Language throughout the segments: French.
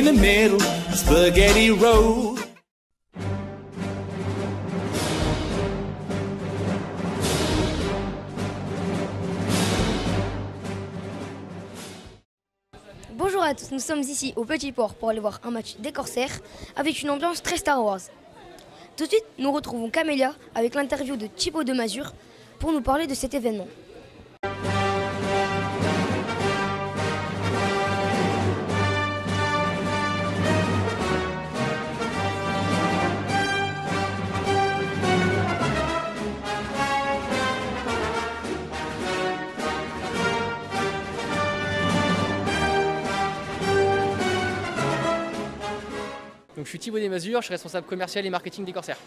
in the middle, spaghetti road. Bonjour à tous, nous sommes ici au Petit Port pour aller voir un match des Corsaires avec une ambiance très Star Wars. Tout de suite, nous retrouvons Camélia avec l'interview de Thibaut de Mazur pour nous parler de cet événement. Donc, je suis Thibaut Desmazures, je suis responsable commercial et marketing des Corsaires.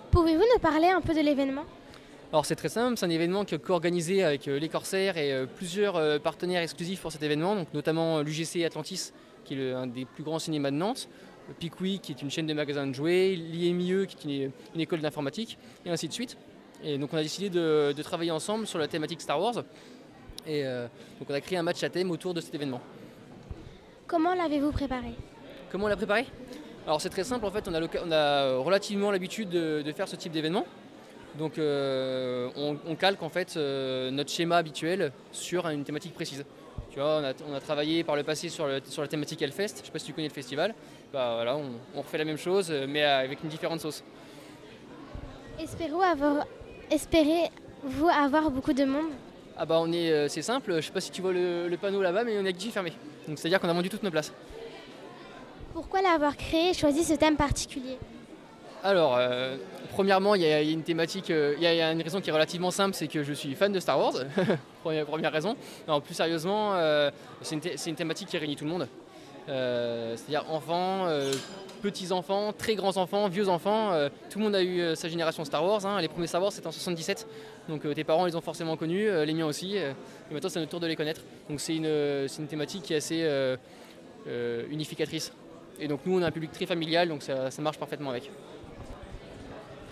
Pouvez-vous nous parler un peu de l'événement ? Alors c'est très simple, c'est un événement qui est co-organisé avec les Corsaires et plusieurs partenaires exclusifs pour cet événement, donc notamment l'UGC Atlantis, qui est un des plus grands cinémas de Nantes, Pickwick, qui est une chaîne de magasins de jouets, l'IMIE, qui est une école d'informatique, et ainsi de suite. Et donc on a décidé de travailler ensemble sur la thématique Star Wars, et donc on a créé un match à thème autour de cet événement. Comment l'avez-vous préparé ? Comment on l'a préparé ? Alors c'est très simple, en fait on a relativement l'habitude de faire ce type d'événement. Donc on calque en fait notre schéma habituel sur une thématique précise. Tu vois, on a travaillé par le passé sur la thématique Hellfest, je ne sais pas si tu connais le festival. Bah, voilà, on refait la même chose mais avec une différente sauce. Espérez-vous avoir beaucoup de monde ? Ah bah c'est simple, je ne sais pas si tu vois le panneau là-bas, mais on est guichet fermé. Donc c'est-à-dire qu'on a vendu toutes nos places. Pourquoi l'avoir créé et choisi ce thème particulier ? Alors, premièrement, il y a une thématique, il y a une raison qui est relativement simple, c'est que je suis fan de Star Wars, première raison. Non, plus sérieusement, c'est une thématique qui réunit tout le monde. C'est-à-dire enfants, petits-enfants, très grands-enfants, vieux-enfants, tout le monde a eu sa génération Star Wars. Hein. Les premiers Star Wars, c'était en 77, donc tes parents les ont forcément connus, les miens aussi, et maintenant c'est à notre tour de les connaître. Donc c'est une thématique qui est assez unificatrice. Et donc nous on a un public très familial, donc ça marche parfaitement avec.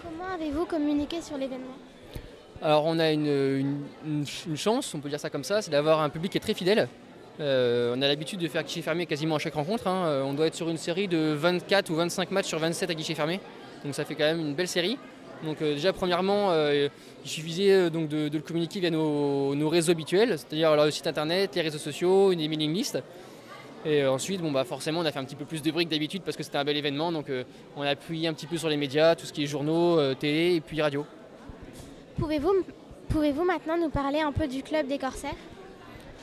Comment avez-vous communiqué sur l'événement ? Alors on a une chance, on peut dire ça comme ça, c'est d'avoir un public qui est très fidèle. On a l'habitude de faire guichet fermé quasiment à chaque rencontre. Hein. On doit être sur une série de 24 ou 25 matchs sur 27 à guichet fermé. Donc ça fait quand même une belle série. Donc déjà premièrement, il suffisait donc de le communiquer via nos réseaux habituels, c'est-à-dire le site internet, les réseaux sociaux, une mailing list. Et ensuite, forcément, on a fait un petit peu plus de briques d'habitude parce que c'était un bel événement. Donc on a appuyé un petit peu sur les médias, tout ce qui est journaux, télé et puis radio. Pouvez-vous maintenant nous parler un peu du club des Corsaires ?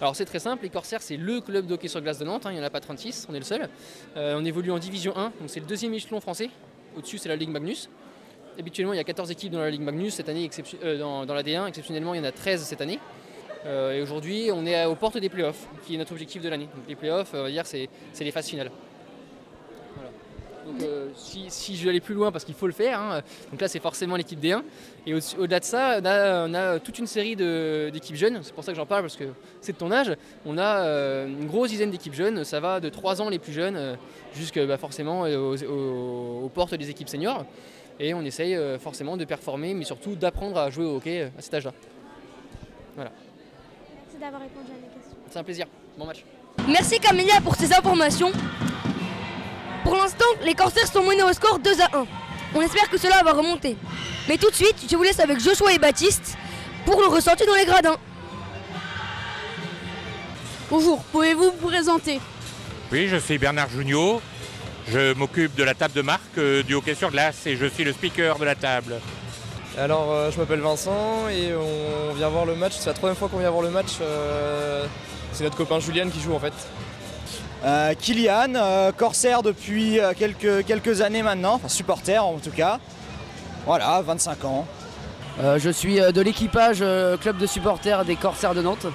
Alors c'est très simple, les Corsaires c'est le club de hockey sur glace de Nantes, hein, il n'y en a pas 36, on est le seul. On évolue en division 1, donc c'est le deuxième échelon français. Au-dessus c'est la Ligue Magnus. Habituellement il y a 14 équipes dans la Ligue Magnus, cette année dans la D1, exceptionnellement il y en a 13 cette année. Et aujourd'hui on est aux portes des playoffs, qui est notre objectif de l'année. Donc les playoffs, on va dire, c'est les phases finales. Voilà. Donc si je veux aller plus loin, parce qu'il faut le faire, hein, donc là c'est forcément l'équipe D1. Et au-delà de ça, on a toute une série d'équipes jeunes, c'est pour ça que j'en parle, parce que c'est de ton âge. On a une grosse dizaine d'équipes jeunes, ça va de 3 ans les plus jeunes, jusqu'à forcément aux portes des équipes seniors. Et on essaye forcément de performer, mais surtout d'apprendre à jouer au hockey à cet âge-là. Voilà. Merci d'avoir répondu à mes questions. C'est un plaisir, bon match. Merci Camélia pour ces informations. Pour l'instant, les Corsaires sont menés au score 2-1. On espère que cela va remonter. Mais tout de suite, je vous laisse avec Joshua et Baptiste pour le ressenti dans les gradins. Bonjour, pouvez-vous vous présenter ? Oui, je suis Bernard Jugnot. Je m'occupe de la table de marque du hockey sur glace et je suis le speaker de la table. Alors, je m'appelle Vincent et on vient voir le match. C'est la troisième fois qu'on vient voir le match. C'est notre copain Julien qui joue en fait. Kylian, Corsaire depuis quelques années maintenant, enfin supporter en tout cas. Voilà, 25 ans. Je suis de l'équipage club de supporters des Corsaires de Nantes.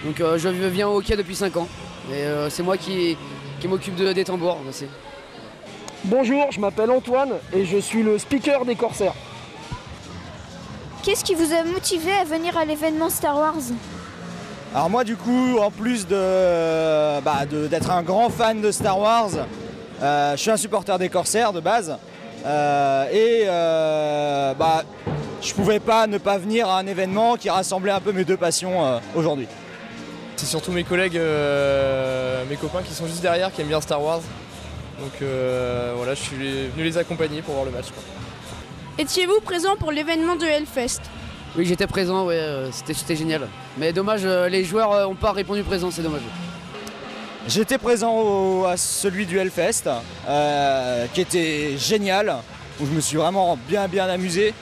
Donc je viens au hockey depuis 5 ans. Et c'est moi qui m'occupe des tambours aussi. Bonjour, je m'appelle Antoine et je suis le speaker des Corsaires. Qu'est-ce qui vous a motivé à venir à l'événement Star Wars ? Alors moi du coup, en plus d'être un grand fan de Star Wars, je suis un supporter des Corsaires de base. Je pouvais pas ne pas venir à un événement qui rassemblait un peu mes deux passions aujourd'hui. C'est surtout mes collègues, mes copains qui sont juste derrière, qui aiment bien Star Wars. Donc voilà, je suis venu les accompagner pour voir le match, quoi. Étiez-vous présent pour l'événement de Hellfest? Oui, j'étais présent, ouais, c'était génial. Mais dommage, les joueurs n'ont pas répondu présent, c'est dommage. J'étais présent à celui du Hellfest, qui était génial, où je me suis vraiment bien amusé.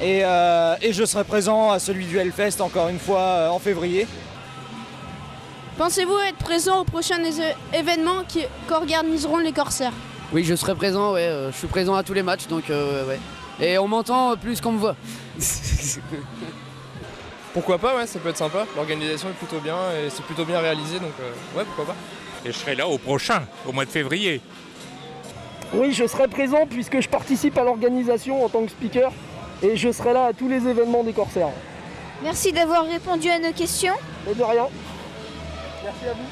Et je serai présent à celui du Hellfest encore une fois en février. Pensez-vous être présent aux prochains événements qu'organiseront les Corsaires? Oui, je serai présent, ouais, je suis présent à tous les matchs, donc ouais. Et on m'entend plus qu'on me voit. Pourquoi pas, ouais, ça peut être sympa. L'organisation est plutôt bien et c'est plutôt bien réalisé, donc ouais, pourquoi pas. Et je serai là au prochain, au mois de février. Oui, je serai présent puisque je participe à l'organisation en tant que speaker et je serai là à tous les événements des Corsaires. Merci d'avoir répondu à nos questions. Mais de rien. Merci à vous.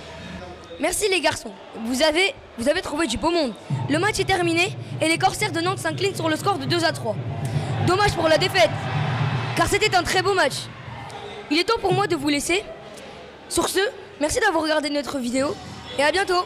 Merci les garçons, vous avez trouvé du beau monde. Le match est terminé et les Corsaires de Nantes s'inclinent sur le score de 2-3. Dommage pour la défaite, car c'était un très beau match. Il est temps pour moi de vous laisser. Sur ce, merci d'avoir regardé notre vidéo et à bientôt.